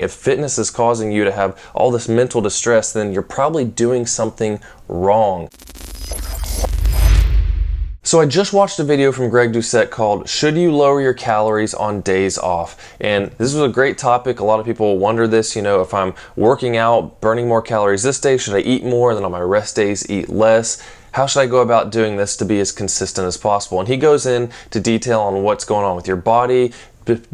If fitness is causing you to have all this mental distress, then you're probably doing something wrong. So I just watched a video from Doucette called "Should You Lower Your Calories on Days Off?" And this was a great topic. A lot of people wonder this, if I'm working out, burning more calories this day, should I eat more? And then on my rest days, eat less? How should I go about doing this to be as consistent as possible? And he goes into detail on what's going on with your body,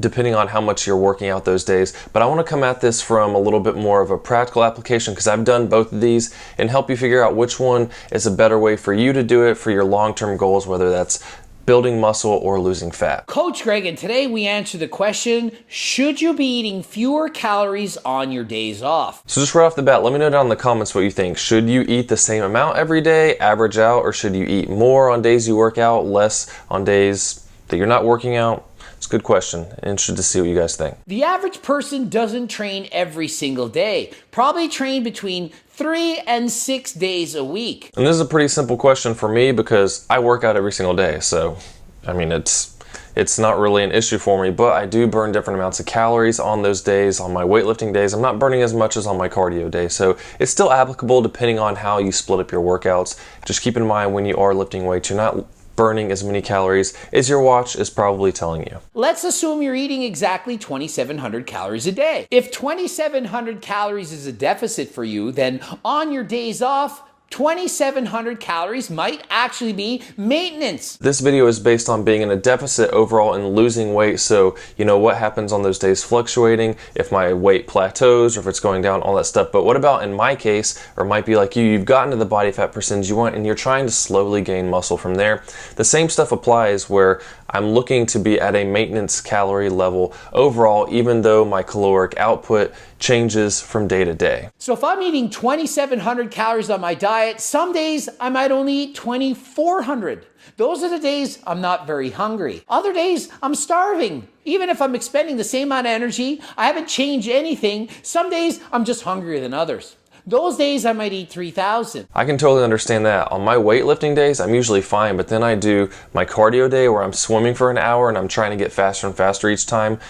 depending on how much you're working out those days. But I want to come at this from a little bit more of a practical application, because I've done both of these, and help you figure out which one is a better way for you to do it for your long-term goals, whether that's building muscle or losing fat. Coach Greg, and today we answer the question, should you be eating fewer calories on your days off? So just right off the bat, let me know down in the comments what you think. Should you eat the same amount every day, average out, or should you eat more on days you work out, less on days that you're not working out? It's a good question. Interested to see what you guys think. The average person doesn't train every single day. Probably train between 3 and 6 days a week. And this is a pretty simple question for me because I work out every single day. So, I mean, it's not really an issue for me, but I do burn different amounts of calories on those days. On my weightlifting days, I'm not burning as much as on my cardio day. So it's still applicable depending on how you split up your workouts. Just keep in mind when you are lifting weights, you're not burning as many calories as your watch is probably telling you. Let's assume you're eating exactly 2,700 calories a day. If 2,700 calories is a deficit for you, then on your days off, 2,700 calories might actually be maintenance. This video is based on being in a deficit overall and losing weight, so what happens on those days fluctuating, if my weight plateaus or if it's going down, all that stuff. But what about in my case, or might be like you've gotten to the body fat percentage you want and you're trying to slowly gain muscle from there? The same stuff applies where I'm looking to be at a maintenance calorie level overall, even though my caloric output changes from day to day. So if I'm eating 2,700 calories on my diet, some days I might only eat 2,400. Those are the days I'm not very hungry. Other days I'm starving. Even if I'm expending the same amount of energy, I haven't changed anything. Some days I'm just hungrier than others. Those days I might eat 3,000. I can totally understand that. On my weightlifting days, I'm usually fine, but then I do my cardio day where I'm swimming for an hour and I'm trying to get faster and faster each time.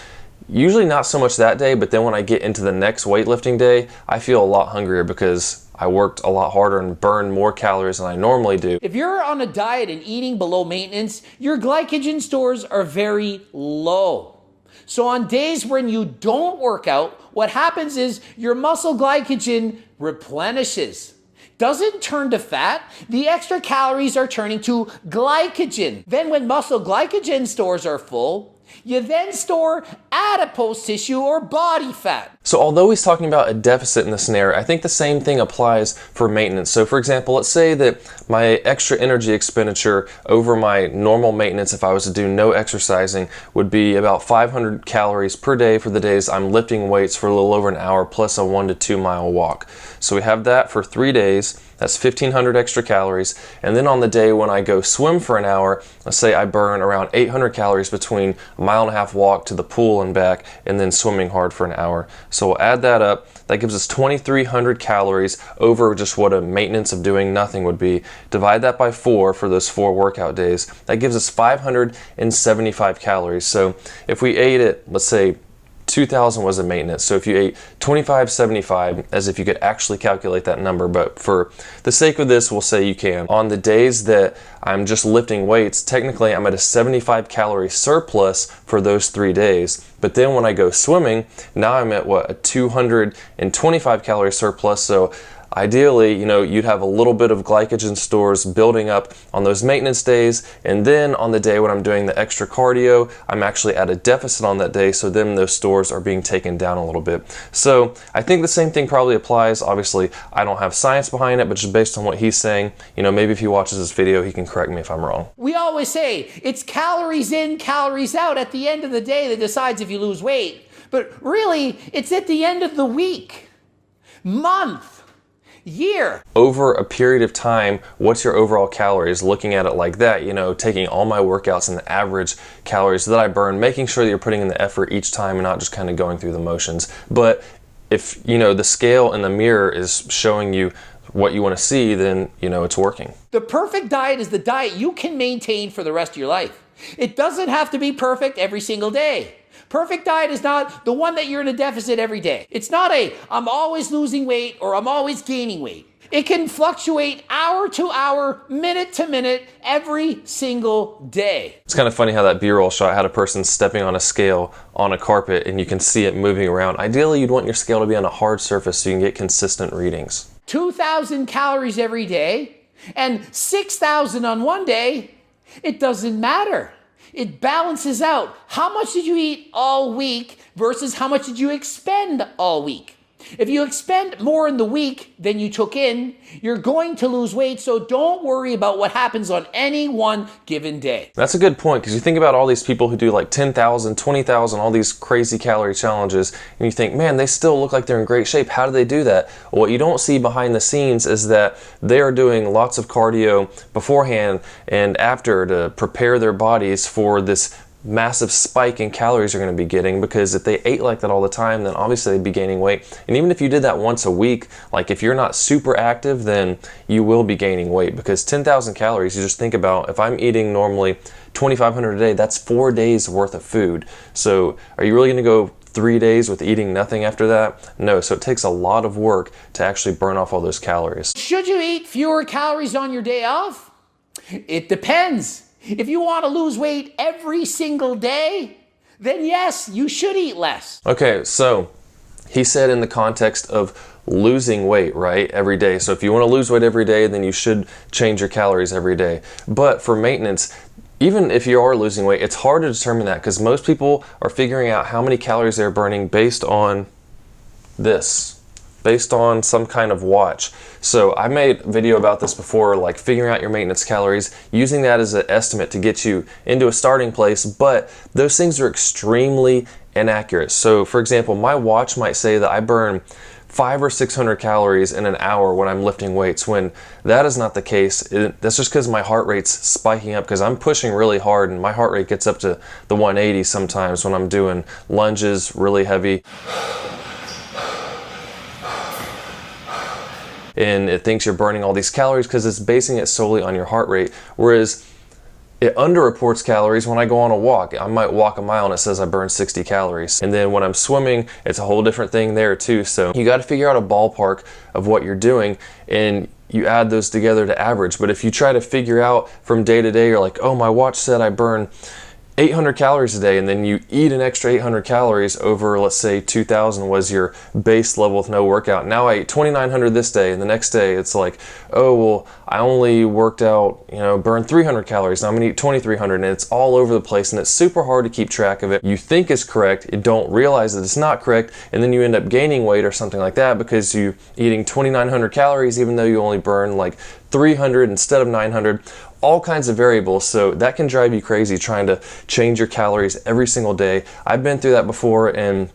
Usually not so much that day, but then when I get into the next weightlifting day, I feel a lot hungrier because I worked a lot harder and burned more calories than I normally do. If you're on a diet and eating below maintenance, your glycogen stores are very low. So on days when you don't work out, what happens is your muscle glycogen replenishes. Doesn't turn to fat, the extra calories are turning to glycogen. Then when muscle glycogen stores are full, you then store adipose tissue or body fat. So although he's talking about a deficit in this scenario, I think the same thing applies for maintenance. So for example, let's say that my extra energy expenditure over my normal maintenance, if I was to do no exercising, would be about 500 calories per day for the days I'm lifting weights for a little over an hour plus a 1 to 2 mile walk. So we have that for 3 days. That's 1,500 extra calories. And then on the day when I go swim for an hour, let's say I burn around 800 calories between a 1.5 mile walk to the pool and back, and then swimming hard for an hour. So we'll add that up. That gives us 2,300 calories over just what a maintenance of doing nothing would be. Divide that by 4 for those 4 workout days. That gives us 575 calories. So if we ate it, let's say 2,000 was a maintenance. So if you ate 2,575, as if you could actually calculate that number, but for the sake of this, we'll say you can. On the days that I'm just lifting weights, technically I'm at a 75 calorie surplus for those 3 days. But then when I go swimming, now I'm at a 225 calorie surplus. So ideally, you'd have a little bit of glycogen stores building up on those maintenance days, and then on the day when I'm doing the extra cardio, I'm actually at a deficit on that day, so then those stores are being taken down a little bit. So I think the same thing probably applies. Obviously, I don't have science behind it, but just based on what he's saying, maybe if he watches this video, he can correct me if I'm wrong. We always say it's calories in, calories out at the end of the day that decides if you lose weight. But really, it's at the end of the week, month, year. Over a period of time, what's your overall calories? Looking at it like that, taking all my workouts and the average calories that I burn, making sure that you're putting in the effort each time and not just kind of going through the motions. But if, the scale in the mirror is showing you what you want to see, then, it's working. The perfect diet is the diet you can maintain for the rest of your life. It doesn't have to be perfect every single day. Perfect diet is not the one that you're in a deficit every day. It's not I'm always losing weight or I'm always gaining weight. It can fluctuate hour to hour, minute to minute, every single day. It's kind of funny how that B-roll shot had a person stepping on a scale on a carpet and you can see it moving around. Ideally, you'd want your scale to be on a hard surface so you can get consistent readings. 2,000 calories every day and 6,000 on one day, it doesn't matter. It balances out. How much did you eat all week versus how much did you expend all week? If you expend more in the week than you took in, you're going to lose weight, so don't worry about what happens on any one given day. That's a good point, because you think about all these people who do like 10,000, 20,000, all these crazy calorie challenges, and you think, man, they still look like they're in great shape. How do they do that? Well, what you don't see behind the scenes is that they are doing lots of cardio beforehand and after to prepare their bodies for this massive spike in calories you're going to be getting, because if they ate like that all the time, then obviously they'd be gaining weight. And even if you did that once a week, like if you're not super active, then you will be gaining weight, because 10,000 calories, you just think about, if I'm eating normally 2,500 a day, that's 4 days worth of food. So are you really going to go 3 days with eating nothing after that? No. So it takes a lot of work to actually burn off all those calories. Should you eat fewer calories on your day off? It depends. If you want to lose weight every single day, then yes, you should eat less. Okay, so he said in the context of losing weight, right, every day. So if you want to lose weight every day, then you should change your calories every day. But for maintenance, even if you are losing weight, it's hard to determine that, because most people are figuring out how many calories they're burning based on this, based on some kind of watch. So I made a video about this before, like figuring out your maintenance calories, using that as an estimate to get you into a starting place, but those things are extremely inaccurate. So for example, my watch might say that I burn 500 or 600 calories in an hour when I'm lifting weights, when that is not the case. That's just because my heart rate's spiking up, because I'm pushing really hard and my heart rate gets up to the 180 sometimes when I'm doing lunges really heavy. And it thinks you're burning all these calories because it's basing it solely on your heart rate. Whereas it underreports calories when I go on a walk. I might walk a mile and it says I burned 60 calories. And then when I'm swimming, it's a whole different thing there too. So you got to figure out a ballpark of what you're doing and you add those together to average. But if you try to figure out from day to day, you're like, oh, my watch said I burn 800 calories a day, and then you eat an extra 800 calories over, let's say 2,000 was your base level with no workout. Now I ate 2,900 this day, and the next day it's like, oh, well, I only worked out, burned 300 calories. Now I'm gonna eat 2,300, and it's all over the place, and it's super hard to keep track of it. You think it's correct, you don't realize that it's not correct, and then you end up gaining weight or something like that because you're eating 2,900 calories even though you only burn like 300 instead of 900. All kinds of variables, so that can drive you crazy trying to change your calories every single day. I've been through that before, and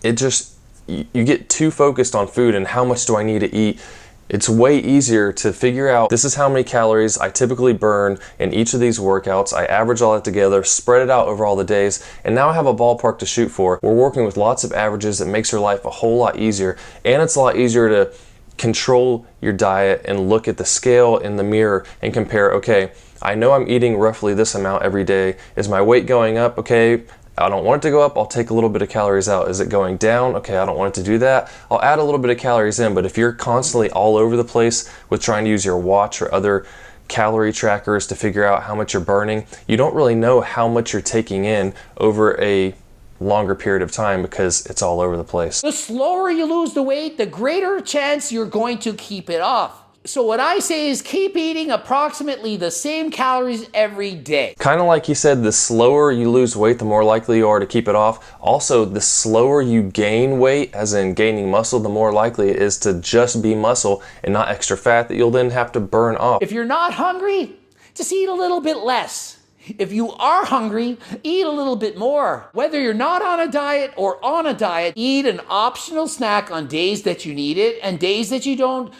it just, you get too focused on food and how much do I need to eat. It's way easier to figure out, this is how many calories I typically burn in each of these workouts. I average all that together, spread it out over all the days, and now I have a ballpark to shoot for. We're working with lots of averages. That makes your life a whole lot easier, and it's a lot easier to control your diet and look at the scale in the mirror and compare, okay, I know I'm eating roughly this amount every day. Is my weight going up? Okay, I don't want it to go up. I'll take a little bit of calories out. Is it going down? Okay, I don't want it to do that. I'll add a little bit of calories in. But if you're constantly all over the place with trying to use your watch or other calorie trackers to figure out how much you're burning, you don't really know how much you're taking in over a longer period of time because it's all over the place. The slower you lose the weight, the greater chance you're going to keep it off. So what I say is keep eating approximately the same calories every day. Kind of like he said, the slower you lose weight, the more likely you are to keep it off. Also, the slower you gain weight, as in gaining muscle, the more likely it is to just be muscle and not extra fat that you'll then have to burn off. If you're not hungry, just eat a little bit less. If you are hungry, eat a little bit more. Whether you're not on a diet or on a diet, eat an optional snack on days that you need it, and days that you don't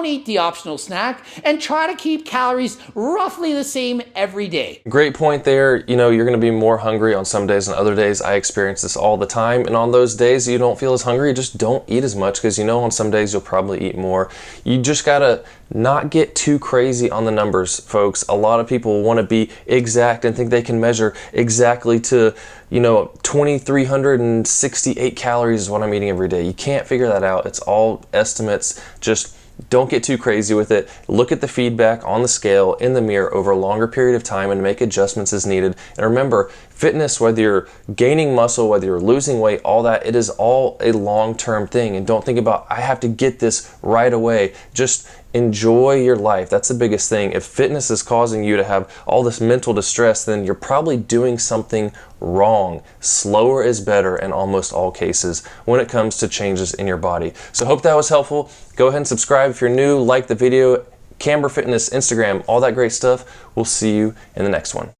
eat the optional snack, and try to keep calories roughly the same every day. Great point there. You're going to be more hungry on some days than other days. I experience this all the time, and on those days you don't feel as hungry, just don't eat as much, because on some days you'll probably eat more. You just gotta not get too crazy on the numbers, folks. A lot of people want to be exact exact and think they can measure exactly to, 2,368 calories is what I'm eating every day. You can't figure that out. It's all estimates. Just don't get too crazy with it. Look at the feedback on the scale in the mirror over a longer period of time and make adjustments as needed. And remember, fitness, whether you're gaining muscle, whether you're losing weight, all that, it is all a long-term thing. And don't think about, I have to get this right away. Just enjoy your life. That's the biggest thing. If fitness is causing you to have all this mental distress, then you're probably doing something wrong. Slower is better in almost all cases when it comes to changes in your body. So hope that was helpful. Go ahead and subscribe if you're new, like the video, Camber Fitness, Instagram, all that great stuff. We'll see you in the next one.